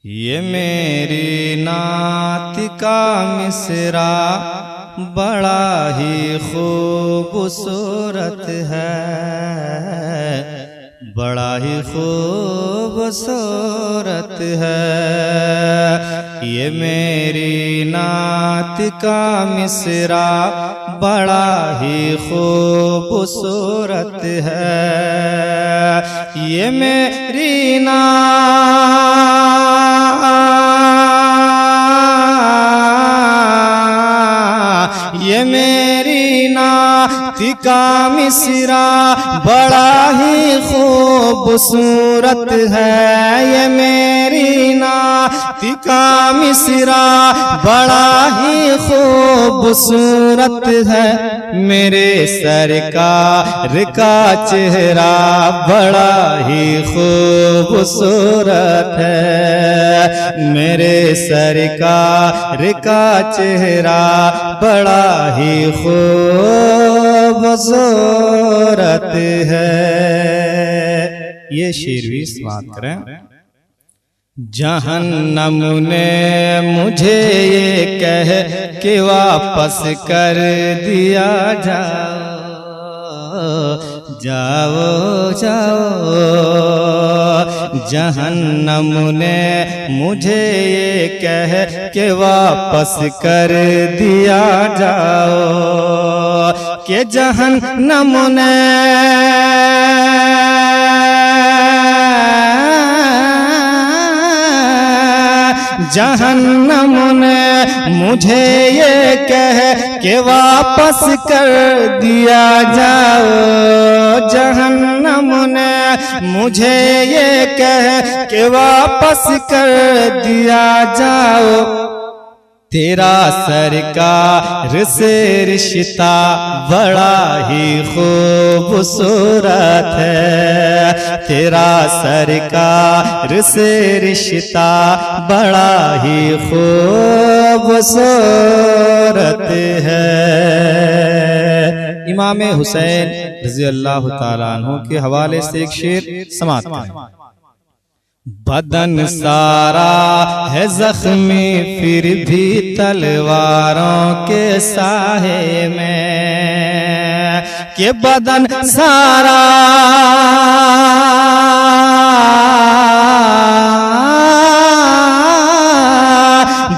ये मेरी नात का मिसरा बड़ा ही खूबसूरत है, बड़ा ही खूबसूरत है। ये मेरी नात का मिसरा बड़ा ही खूबसूरत है। ये मेरी ये मेरी नात का मिसरा बड़ा ही खूबसूरत है। ये मेरी नात का मिसरा बड़ा ही खूबसूरत है। मेरे सरकार का चेहरा बड़ा ही खूबसूरत है। मेरे सरकार का चेहरा बड़ा ही खूबसूरत है। ये शेर भी समाप्त करें। जहन्नम ने मुझे ये कह के वापस कर दिया, जाओ जाओ जाओ। जहन्नम ने मुझे ये कह के वापस कर दिया, जाओ कि जहन्नम ने जहन्नम ने मुझे ये कह के वापस कर दिया, जाओ। जहन्नम ने मुझे ये कह के वापस कर दिया, जाओ। तेरा सरकार से रिश्ता बड़ा ही खूबसूरत है। तेरा सरकार से रिश्ता बड़ा ही खूबसूरत है। इमाम हुसैन रज़ी अल्लाह ताला अन्हु के हवाले से एक शेर समाप्त करें। बदन सारा है जख्मी फिर भी तलवारों के साहे में, कि बदन सारा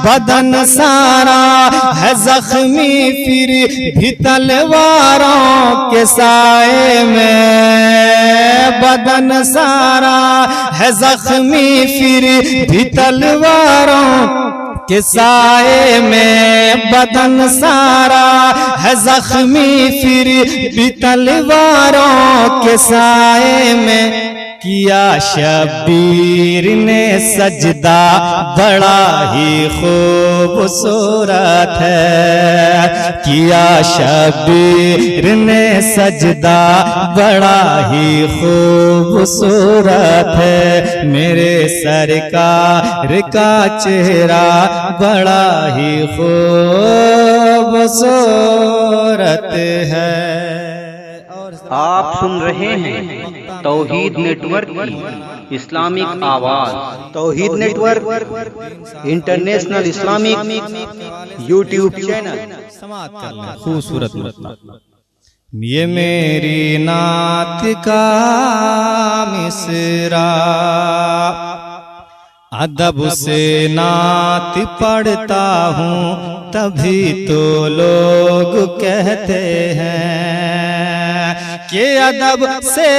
बदन सारा है जख्मी फिर भी तलवारों के साए में। बदन सारा है जख्मी फिर भी तलवारों के साए में। बदन सारा है जख्मी फिर भी तलवारों के साए में। किया शब्बीर ने सजदा बड़ा ही खूबसूरत है। किया शब्बीर ने सजदा बड़ा ही खूबसूरत है। मेरे सरकार का चेहरा बड़ा ही खूबसूरत है। आप सुन रहे हैं तौहीद नेटवर्क की इस्लामिक आवाज। Tauheed network international Islamic YouTube channel. खूबसूरत ये मेरी नात का मिसरा अदब से नात पढ़ता हूँ तभी तो लोग कहते हैं कि अदब से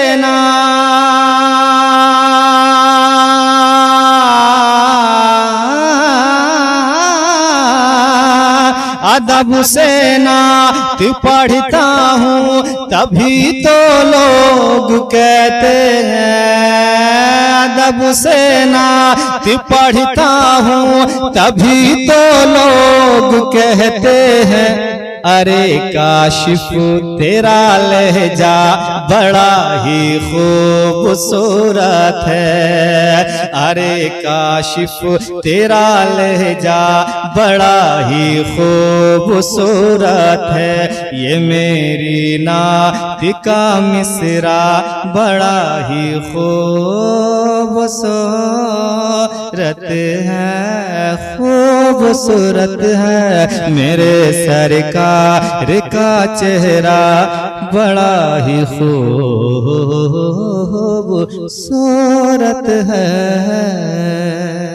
अदब से नात पढ़ता हूँ तभी तो लोग कहते हैं। अदब से नात पढ़ता हूँ तभी तो लोग कहते हैं। अरे काशिफ तेरा लहजा बड़ा ही खूबसूरत है। अरे काशिफ तेरा लहजा बड़ा ही खूबसूरत है। ये मेरी नात का मिसरा बड़ा ही खूबसूरत रत है, खूबसूरत है मेरे सरकार का चेहरा, बड़ा ही खूबसूरत है।